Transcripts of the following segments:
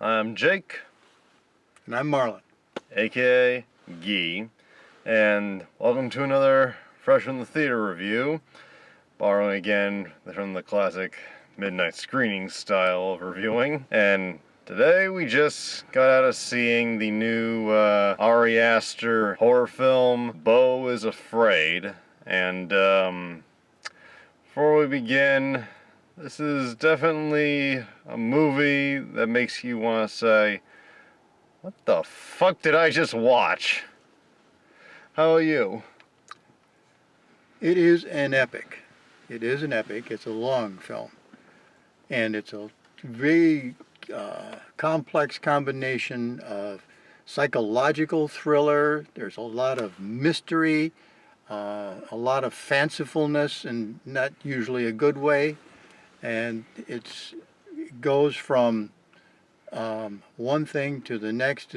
I'm Jake, And I'm Marlin. aka Gee, and welcome to another Fresh from the Theater review, borrowing again from the classic midnight screening style of reviewing. And today we just got out of seeing the new Ari Aster horror film, Beau Is Afraid. And before we begin, this is definitely a movie that makes you want to say, what the fuck did I just watch? How are you? It is an epic. It is an epic. It's a long film. And it's a very complex combination of psychological thriller. There's a lot of mystery, a lot of fancifulness, and not usually a good way. And it goes from one thing to the next,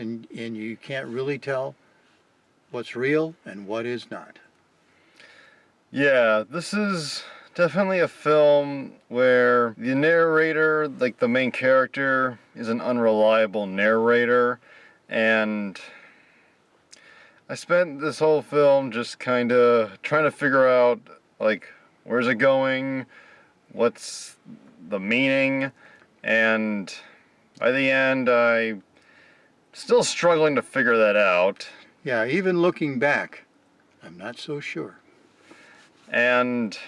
and you can't really tell what's real and what is not. Yeah, this is definitely a film where the narrator, like the main character, is an unreliable narrator, and I spent this whole film just kind of trying to figure out, like, where's it going, what's the meaning, and by the end, I'm still struggling to figure that out. Yeah, even looking back, I'm not so sure. And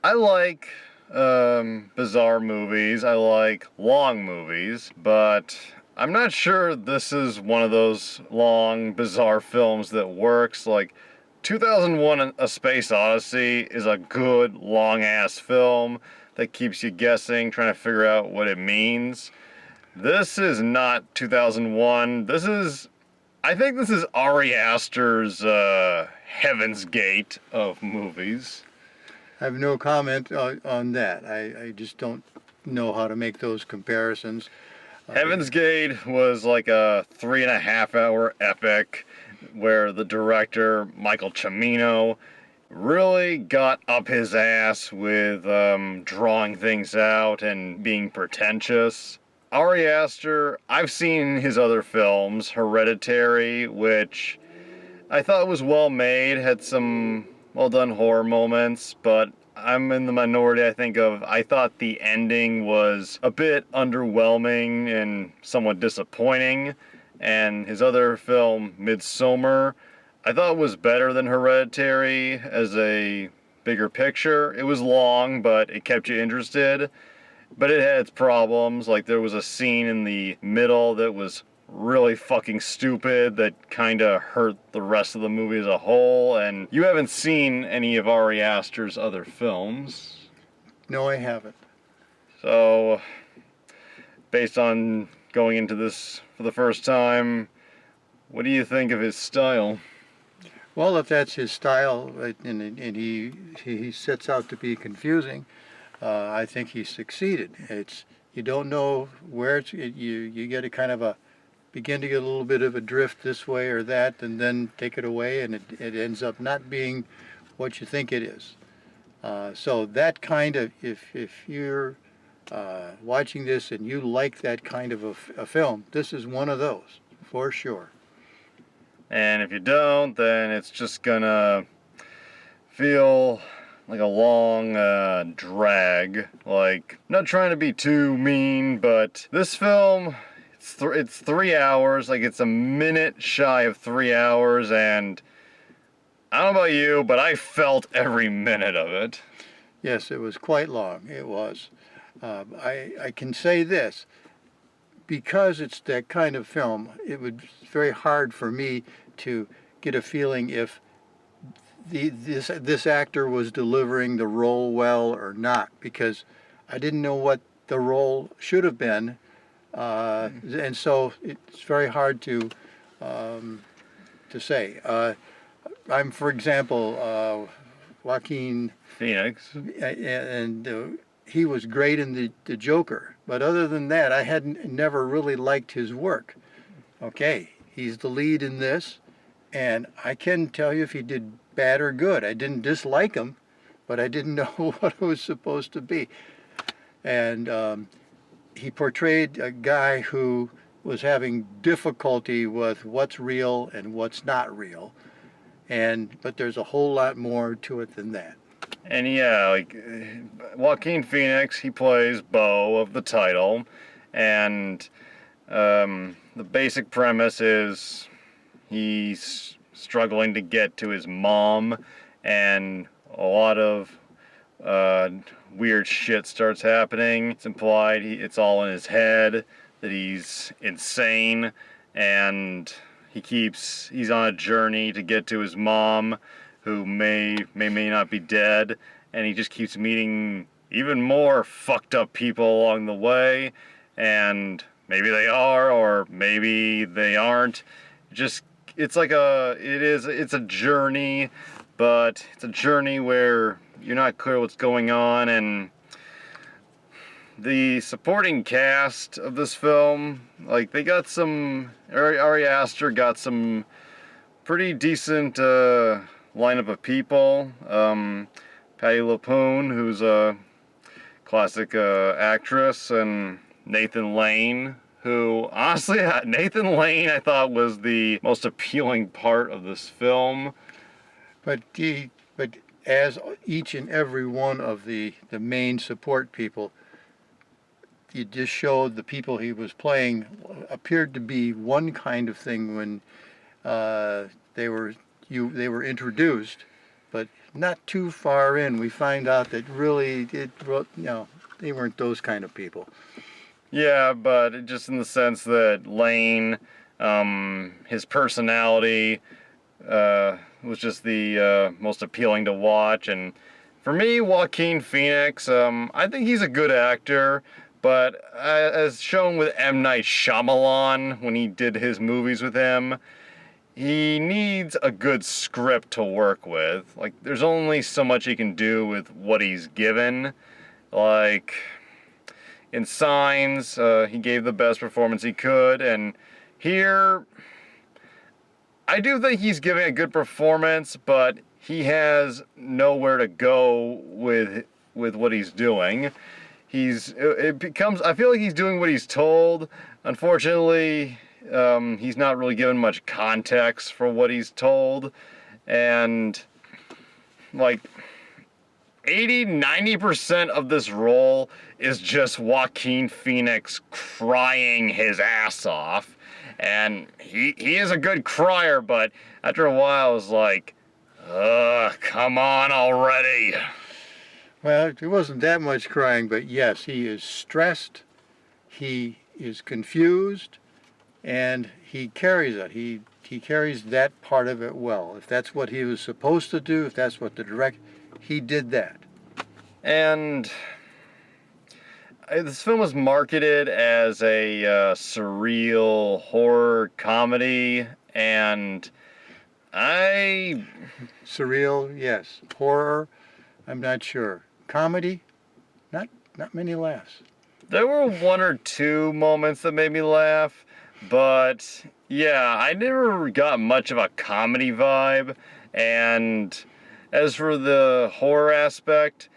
I like bizarre movies, I like long movies, but I'm not sure this is one of those long, bizarre films that works. Like, 2001 A Space Odyssey is a good, long-ass film that keeps you guessing, trying to figure out what it means. This is not 2001. I think this is Ari Aster's Heaven's Gate of movies. I have no comment on that. I just don't know how to make those comparisons. Heaven's Gate was like a 3.5-hour epic where the director, Michael Cimino, really got up his ass with drawing things out and being pretentious. Ari Aster, I've seen his other films, Hereditary, which I thought was well made, had some well done horror moments, but I'm in the minority, I thought the ending was a bit underwhelming and somewhat disappointing. And his other film, Midsommar, I thought was better than Hereditary as a bigger picture. It was long, but it kept you interested. But it had its problems. Like, there was a scene in the middle that was really fucking stupid that kind of hurt the rest of the movie as a whole. And you haven't seen any of Ari Aster's other films. No, I haven't. So, based on going into this for the first time, what do you think of his style? Well, if that's his style, and he sets out to be confusing, I think he succeeded. You don't know where you get a kind of begin to get a little bit of a drift this way or that, and then take it away, and it ends up not being what you think it is. So that kind of, if you're watching this and you like that kind of a film, this is one of those, for sure. And if you don't, then it's just gonna feel like a long drag. Like, not trying to be too mean, but this film, it's 3 hours. Like, it's a minute shy of 3 hours, and I don't know about you, but I felt every minute of it. Yes, it was quite long. It was. I can say this, because it's that kind of film, it would be very hard for me to get a feeling if this actor was delivering the role well or not, because I didn't know what the role should have been, and so it's very hard to say. I'm, for example, Joaquin Phoenix. And he was great in the Joker, but other than that, I had never really liked his work. Okay, he's the lead in this, and I can tell you if he did bad or good. I didn't dislike him, but I didn't know what it was supposed to be. And he portrayed a guy who was having difficulty with what's real and what's not real. But there's a whole lot more to it than that. And yeah, like Joaquin Phoenix, he plays Beau of the title, and the basic premise is he's struggling to get to his mom, and a lot of weird shit starts happening. It's implied it's all in his head, that he's insane, and he's on a journey to get to his mom, who may not be dead, and he just keeps meeting even more fucked up people along the way, and maybe they are, or maybe they aren't. It's a journey, but it's a journey where you're not clear what's going on, and the supporting cast of this film, like, they got Ari Aster got some pretty decent lineup of people. Patti LuPone, who's a classic actress, and Nathan Lane, who, honestly, Nathan Lane I thought was the most appealing part of this film. But as each and every one of the main support people, he just showed the people he was playing appeared to be one kind of thing when they were introduced, but not too far in we find out that really they weren't those kind of people. Yeah, but just in the sense that Lane, his personality was just the most appealing to watch. And for me, Joaquin Phoenix, I think he's a good actor, but as shown with M. Night Shyamalan when he did his movies with him, he needs a good script to work with. Like, there's only so much he can do with what he's given. Like, in Signs, he gave the best performance he could, and here, I do think he's giving a good performance, but he has nowhere to go with what he's doing. I feel like he's doing what he's told. Unfortunately, he's not really given much context for what he's told, and like 80-90% of this role is just Joaquin Phoenix crying his ass off, and he is a good crier, but after a while I was like, ugh, come on already. Well, it wasn't that much crying, but yes, he is stressed, he is confused, and he carries it. He carries that part of it well. If that's what he was supposed to do, if that's what he did that. And this film was marketed as a surreal horror comedy, and Surreal, yes. Horror, I'm not sure. Comedy, not many laughs. There were one or two moments that made me laugh, but yeah, I never got much of a comedy vibe. And as for the horror aspect,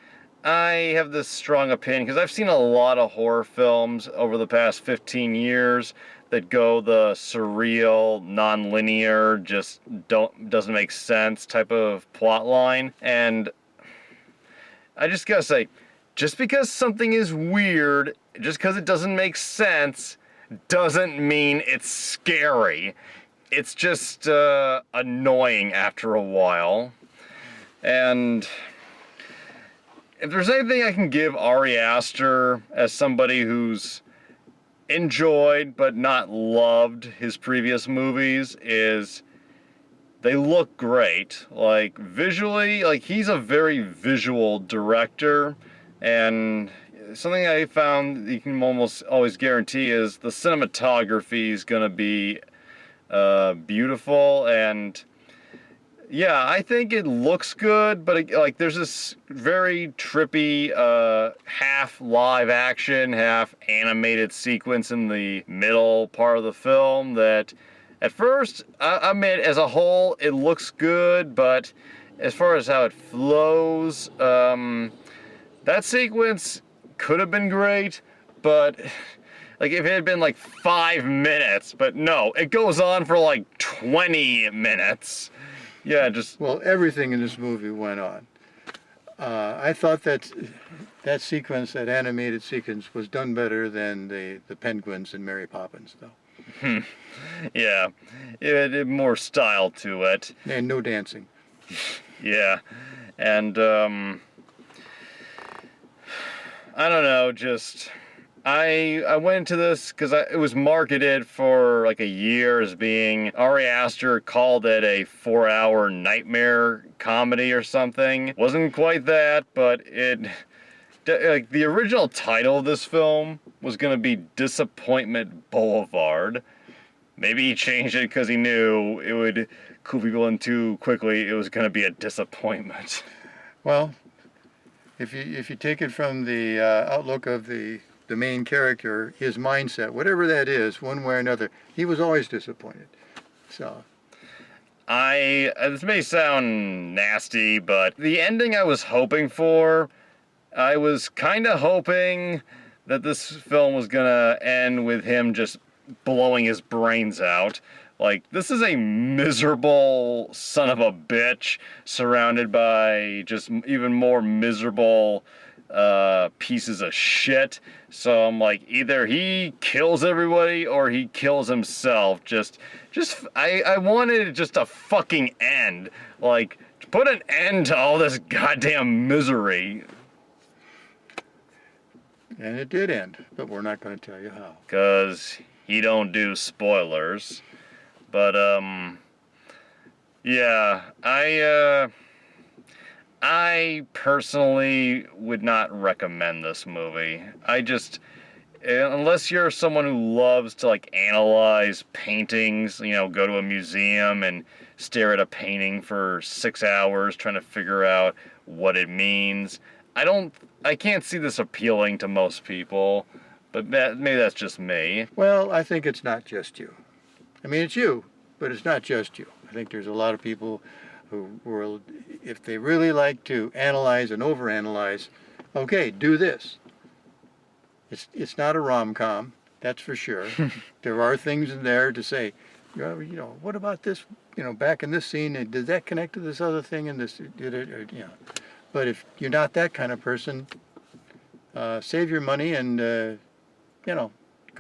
I have this strong opinion, because I've seen a lot of horror films over the past 15 years that go the surreal, non-linear, just doesn't make sense type of plot line. And I just gotta say, just because something is weird, just because it doesn't make sense, doesn't mean it's scary. It's just annoying after a while. And if there's anything I can give Ari Aster as somebody who's enjoyed but not loved his previous movies, is they look great. Like, visually, like, he's a very visual director, and something I found you can almost always guarantee is the cinematography is gonna be beautiful. And yeah, I think it looks good, but there's this very trippy half live action, half animated sequence in the middle part of the film that at first, I admit, as a whole, it looks good, but as far as how it flows, that sequence could have been great, but like if it had been like 5 minutes, but no, it goes on for like 20 minutes. Yeah, just Well, everything in this movie went on. I thought that sequence, that animated sequence, was done better than the penguins in Mary Poppins, though. yeah, it had more style to it. And no dancing. Yeah, and I don't know, just I went into this because it was marketed for like a year as being, Ari Aster called it a 4-hour nightmare comedy or something. Wasn't quite that, but like the original title of this film was gonna be Disappointment Boulevard. Maybe he changed it because he knew it would cool people in too quickly. It was gonna be a disappointment. Well, if you take it from the outlook of the main character, his mindset, whatever that is, one way or another, he was always disappointed. So. This may sound nasty, but the ending I was hoping for, I was kind of hoping that this film was gonna end with him just blowing his brains out. Like, this is a miserable son of a bitch surrounded by just even more miserable pieces of shit. So I'm like, either he kills everybody or he kills himself. I wanted it just to fucking end. Like, put an end to all this goddamn misery. And it did end, but we're not going to tell you how. 'Cause he don't do spoilers. But, yeah, I personally would not recommend this movie. Unless you're someone who loves to, like, analyze paintings, go to a museum and stare at a painting for 6 hours trying to figure out what it means, I can't see this appealing to most people, but maybe that's just me. Well, I think it's not just you. I mean, it's you, but it's not just you. I think there's a lot of people who will, if they really like to analyze and overanalyze, okay, do this. It's not a rom-com, that's for sure. There are things in there to say, what about this, back in this scene, did that connect to this other thing in this, did it, But if you're not that kind of person, save your money and, go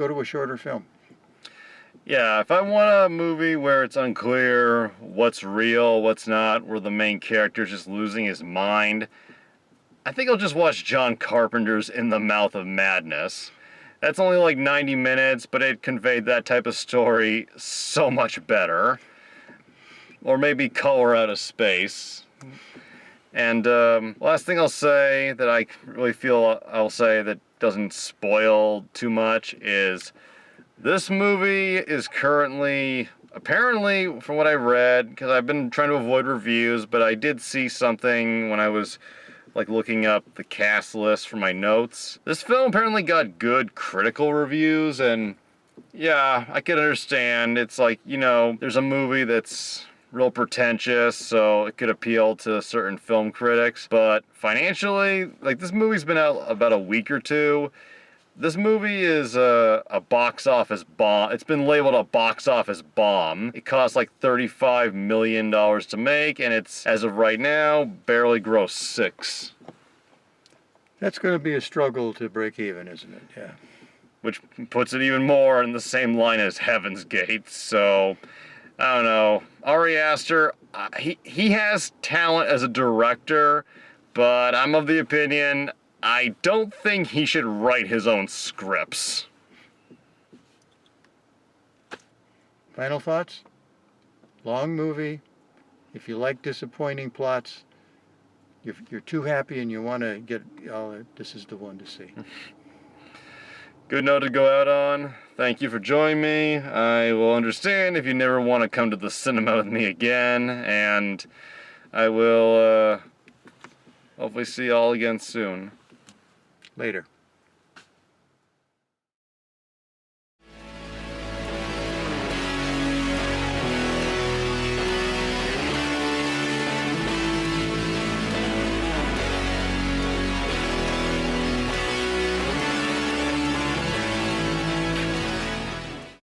to a shorter film. Yeah, if I want a movie where it's unclear what's real, what's not, where the main character's just losing his mind, I think I'll just watch John Carpenter's In the Mouth of Madness. That's only like 90 minutes, but it conveyed that type of story so much better. Or maybe Color Out of Space. And last thing I'll say that I really feel I'll say that doesn't spoil too much is this movie is currently, apparently, from what I read, because I've been trying to avoid reviews, but I did see something when I was like looking up the cast list for my notes. This film apparently got good critical reviews, and yeah, I can understand. It's like, there's a movie that's real pretentious, so it could appeal to certain film critics, but financially, like, this movie's been out about a week or two. This movie is a box office bomb. It's been labeled a box office bomb. It cost like $35 million to make, and it's, as of right now, barely grossed $6 million. That's going to be a struggle to break even, isn't it? Yeah. Which puts it even more in the same line as Heaven's Gate, so I don't know. Ari Aster, he has talent as a director, but I'm of the opinion I don't think he should write his own scripts. Final thoughts? Long movie. If you like disappointing plots, you're too happy and you want to get, this is the one to see. Good note to go out on. Thank you for joining me. I will understand if you never want to come to the cinema with me again, and I will hopefully see you all again soon. Later.